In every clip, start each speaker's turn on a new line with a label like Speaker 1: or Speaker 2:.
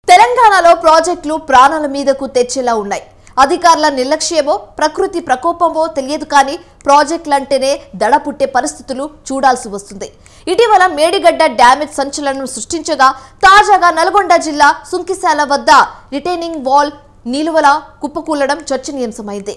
Speaker 1: తెలంగాణలో ప్రాజెక్టులు ప్రాణాల మీదకు తెచ్చేలా ఉన్నాయి. అధికారుల నిర్లక్ష్యమో ప్రకృతి ప్రకోపమో తెలియదు కానీ ప్రాజెక్టులంటేనే దడ పుట్టే పరిస్థితులు చూడాల్సి వస్తుంది. ఇటీవల మేడిగడ్డ డ్యామేజ్ సంచలనం సృష్టించగా తాజాగా నల్గొండ జిల్లా సుంకిశాల వద్ద రిటైనింగ్ వాల్ నిలువల కుప్పకూలడం చర్చనీయాంశమైంది.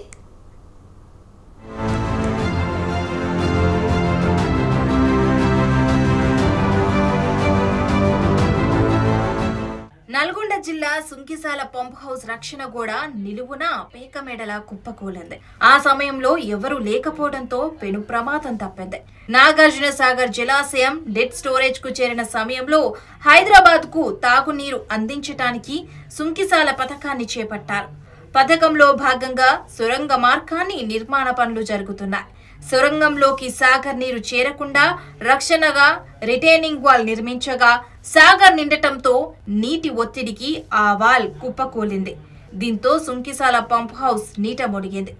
Speaker 2: నల్గొండ జిల్లా సుంకిశాల పంప్ హౌస్ రక్షణ గోడ నిలువున పేకమేడలా కుప్పకూలింది. ఆ సమయంలో ఎవరూ లేకపోవడంతో పెను ప్రమాదం తప్పింది. నాగార్జున సాగర్ జలాశయం డెడ్ స్టోరేజ్ కు చేరిన సమయంలో హైదరాబాద్ కు తాగునీరు అందించడానికి సుంకిశాల పథకాన్ని చేపట్టారు. పథకంలో భాగంగా సొరంగ మార్గాన్ని నిర్మాణ పనులు జరుగుతున్నాయి. సొరంగంలోకి సాగర్ నీరు చేరకుండా రక్షణగా రిటైనింగ్ వాల్ నిర్మించగా సాగర్ నిండటంతో నీటి ఒత్తిడికి ఆ వాల్ కుప్పకూలింది. దీంతో సుంకిశాల పంప్ హౌస్ నీట మునిగింది.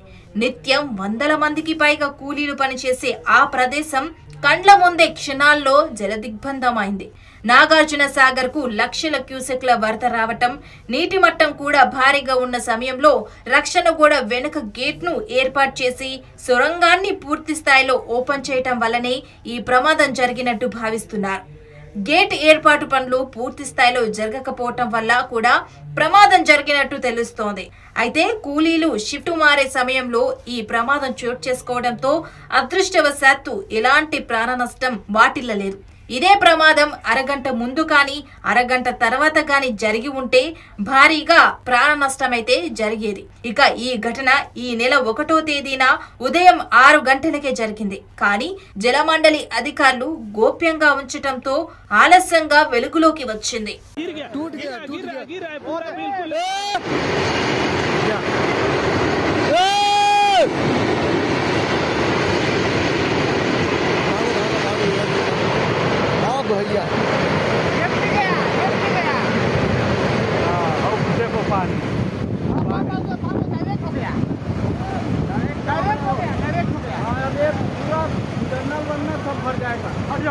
Speaker 2: నిత్యం వందల మందికి పైగా కూలీలు పనిచేసే ఆ ప్రదేశం కండ్ల ముందే క్షణాల్లో జలదిగ్బంధమైంది. నాగార్జున సాగర్ కు లక్షల క్యూసెక్ల వరద రావటం, నీటి మట్టం కూడా భారీగా ఉన్న సమయంలో రక్షణ గోడ వెనుక గేట్ ను ఏర్పాటు చేసి సొరంగాన్ని పూర్తి స్థాయిలో ఓపెన్ చేయటం వల్లనే ఈ ప్రమాదం జరిగినట్టు భావిస్తున్నారు. గేట్ ఏర్పాటు పనులు పూర్తి స్థాయిలో జరగకపోవటం వల్ల కూడా ప్రమాదం జరిగినట్టు తెలుస్తోంది. అయితే కూలీలు షిఫ్ట్ మారే సమయంలో ఈ ప్రమాదం చోటు చేసుకోవడంతో అదృష్టవశాత్తు ఎలాంటి ప్రాణ నష్టం వాటిల్లలేదు. ఇదే ప్రమాదం అరగంట ముందు కానీ అరగంట తర్వాత కానీ జరిగి ఉంటే భారీగా ప్రాణ నష్టమైతే జరిగేది. ఇక ఈ ఘటన ఈ నెల 1వ తేదీన ఉదయం 6 గంటలకే జరిగింది. కానీ జలమండలి అధికారులు గోప్యంగా ఉంచటంతో ఆలస్యంగా వెలుగులోకి వచ్చింది.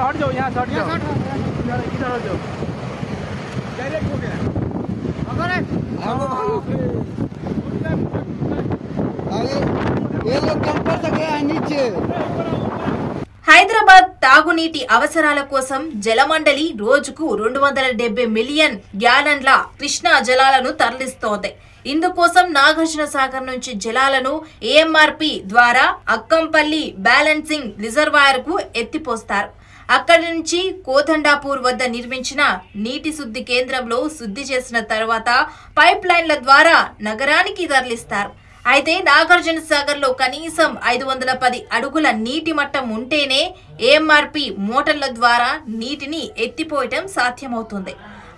Speaker 3: हट जाओ यहाँ हट जाओ इधर हट जाओ डायरेक्ट हो गया ये लोग कंपर तक गया नीचे.
Speaker 2: హైదరాబాద్ తాగునీటి అవసరాల కోసం జలమండలి రోజుకు 270 మిలియన్ గ్యాలన్ల కృష్ణా జలాలను తరలిస్తోంది. ఇందుకోసం నాగార్జున సాగర్ నుంచి జలాలను ఏఎంఆర్పి ద్వారా అక్కంపల్లి బ్యాలెన్సింగ్ రిజర్వాయర్ కు ఎత్తిపోస్తారు. అక్కడి నుంచి కోదండాపూర్ వద్ద నిర్మించిన నీటి శుద్ధి కేంద్రంలో శుద్ధి చేసిన తర్వాత పైప్ లైన్ల ద్వారా నగరానికి తరలిస్తారు. అయితే నాగార్జున సాగర్ లో కనీసం 510 అడుగుల నీటి మట్టం ఉంటేనే ఏఎంఆర్పి మోటార్ల ద్వారా నీటిని ఎత్తిపోయటం సాధ్యమవుతుంది.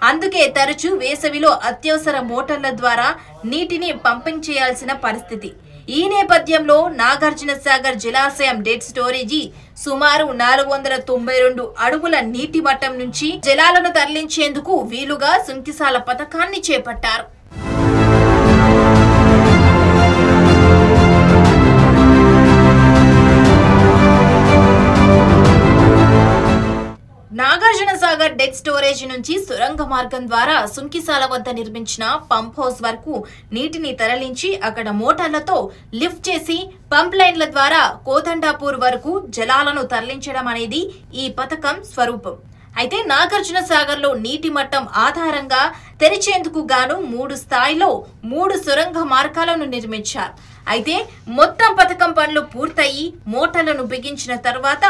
Speaker 2: అందుకే తరచూ వేసవిలో అత్యవసర మోటార్ల ద్వారా నీటిని పంపింగ్ చేయాల్సిన పరిస్థితి. ఈ నేపథ్యంలో నాగార్జున సాగర్ జలాశయం డెడ్ స్టోరేజీ సుమారు 492 అడుగుల నీటి మట్టం నుంచి జలాలను తరలించేందుకు వీలుగా సుంకిశాల పథకాన్ని చేపట్టారు. నాగార్జున సాగర్ డెడ్ స్టోరేజ్ నుంచి సొరంగ మార్గం ద్వారా సుంకిశాల వద్ద నిర్మించిన పంప్ హౌస్ వరకు నీటిని తరలించి అక్కడ మోటార్లతో లిఫ్ట్ చేసి పంప్ లైన్ల ద్వారా కోదండాపూర్ వరకు జలాలను తరలించడం అనేది ఈ పథకం స్వరూపం. అయితే నాగార్జున సాగర్ లో నీటి మట్టం ఆధారంగా తెరిచేందుకు గాను 3 స్థాయిలో 3 సొరంగ మార్గాలను నిర్మించారు. అయితే మొత్తం పథకం పనులు పూర్తయి మోటార్లను బిగించిన తర్వాత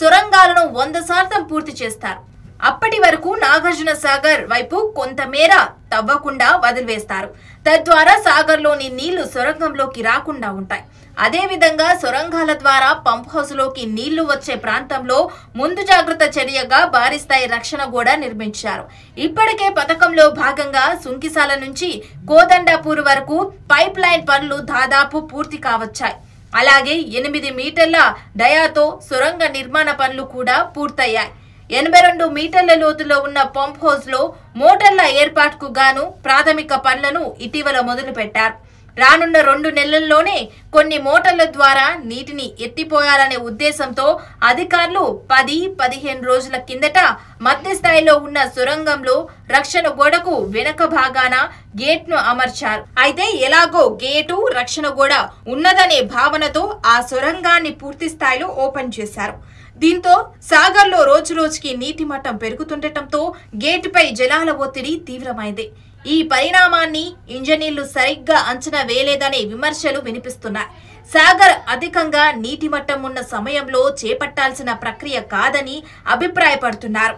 Speaker 2: సొరంగాలను 100% పూర్తి చేస్తారు. అప్పటి వరకు నాగార్జున సాగర్ వైపు కొంతమేర తవ్వకుండా వదిలివేస్తారు. తద్వారా సాగర్లోని నీళ్లు సొరంగంలోకి రాకుండా ఉంటాయి. అదేవిధంగా సొరంగాల ద్వారా పంప్ హౌస్ లోకి నీళ్లు వచ్చే ప్రాంతంలో ముందు జాగ్రత్త చర్యగా భారీ స్థాయి రక్షణ గోడ నిర్మించారు. ఇప్పటికే పథకంలో భాగంగా సుంకిశాల నుంచి కోదండాపూర్ వరకు పైప్ లైన్ పనులు దాదాపు పూర్తి కావచ్చాయి. అలాగే 8 మీటర్ల డయాతో సొరంగ నిర్మాణ పనులు కూడా పూర్తయ్యాయి. 82 మీటర్ల లోతులో ఉన్న పంప్ హౌస్ లో మోటార్ల ఏర్పాటుకు గాను ప్రాథమిక పనులను ఇటీవల మొదలుపెట్టారు. రానున్న 2 నెలల్లోనే కొన్ని మోటార్ల ద్వారా నీటిని ఎత్తిపోయాలనే ఉద్దేశంతో అధికారులు 10-15 రోజుల కిందట మధ్య స్థాయిలో ఉన్న సొరంగంలో రక్షణ గోడకు వెనక భాగాన గేట్ను అమర్చారు. అయితే ఎలాగో గేటు రక్షణ గోడ ఉన్నదనే భావనతో ఆ సొరంగాన్ని పూర్తి స్థాయిలో ఓపెన్ చేశారు. దీంతో సాగర్లో రోజురోజుకి నీటి మట్టం పెరుగుతుండటంతో గేటుపై జలాల ఒత్తిడి తీవ్రమైంది. ఈ పరిణామాన్ని ఇంజనీర్లు సరిగ్గా అంచనా వేయలేదనే విమర్శలు వినిపిస్తున్నాయి. సాగర్ అధికంగా నీటి మట్టం ఉన్న సమయంలో చేపట్టాల్సిన ప్రక్రియ కాదని అభిప్రాయపడుతున్నారు.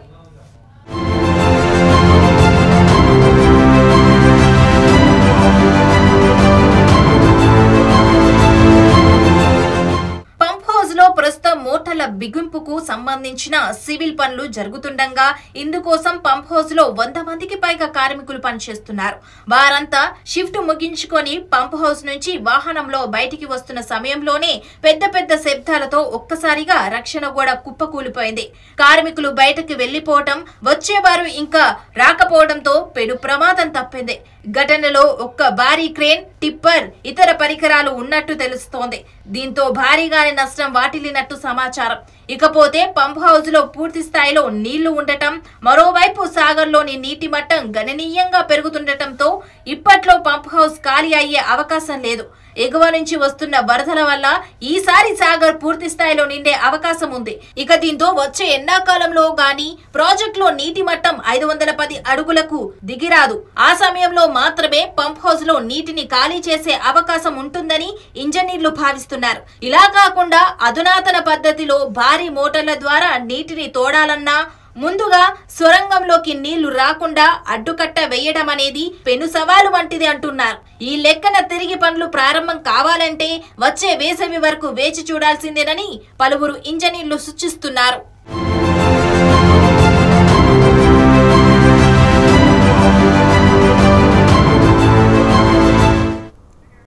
Speaker 2: ప్రస్తుతం మోటార్ల బిగింపుకు సంబంధించిన సివిల్ పనులు జరుగుతుండగా ఇందుకోసం పంప్ హౌస్ లో 100 మందికి పైగా కార్మికులు పనిచేస్తున్నారు. వారంతా షిఫ్ట్ ముగించుకొని పంప్ హౌస్ నుంచి వాహనంలో బయటికి వస్తున్న సమయంలోనే పెద్ద పెద్ద శబ్దాలతో ఒక్కసారిగా రక్షణ గోడ కుప్పకూలిపోయింది. కార్మికులు బయటకు వెళ్లిపోవటం, వచ్చేవారు ఇంకా రాకపోవడంతో పెను ప్రమాదం తప్పింది. ఘటనలో ఒక్క భారీ క్రేన్, టిప్పర్, ఇతర పరికరాలు ఉన్నట్టు తెలుస్తోంది. దీంతో భారీగానే నష్టం వాటిల్లినట్టు సమాచారం. ఇకపోతే పంప్ హౌస్ లో పూర్తి స్థాయిలో నీళ్లు ఉండటం, మరోవైపు సాగర్లోని నీటి మట్టం గణనీయంగా పెరుగుతుండటంతో ఇప్పట్లో పంప్ హౌస్ ఖాళీ అయ్యే అవకాశం లేదు. ఎగువ నుంచి వస్తున్న వరదల వల్ల ఈసారి సాగర్ పూర్తి స్థాయిలో నిండే అవకాశం ఉంది. ఇక దీంతో వచ్చే ఎండాకాలంలో గాని ప్రాజెక్టులో నీటి మట్టం 510 అడుగులకు దిగిరాదు. ఆ సమయంలో మాత్రమే పంప్ హౌస్ లో నీటిని ఖాళీ చేసే అవకాశం ఉంటుందని ఇంజనీర్లు భావిస్తున్నారు. ఇలా కాకుండా అధునాతన పద్ధతిలో భారీ మోటార్ల ద్వారా నీటిని తోడాలన్నా ముందుగా సొరంగంలోకి నీళ్లు రాకుండా అడ్డుకట్ట వేయడం అనేది పెను సవాలు వంటిది అంటున్నారు. ఈ లెక్కన తిరిగి పనులు ప్రారంభం కావాలంటే వచ్చే వేసవి వరకు వేచి చూడాల్సిందేనని పలువురు ఇంజనీర్లు సూచిస్తున్నారు.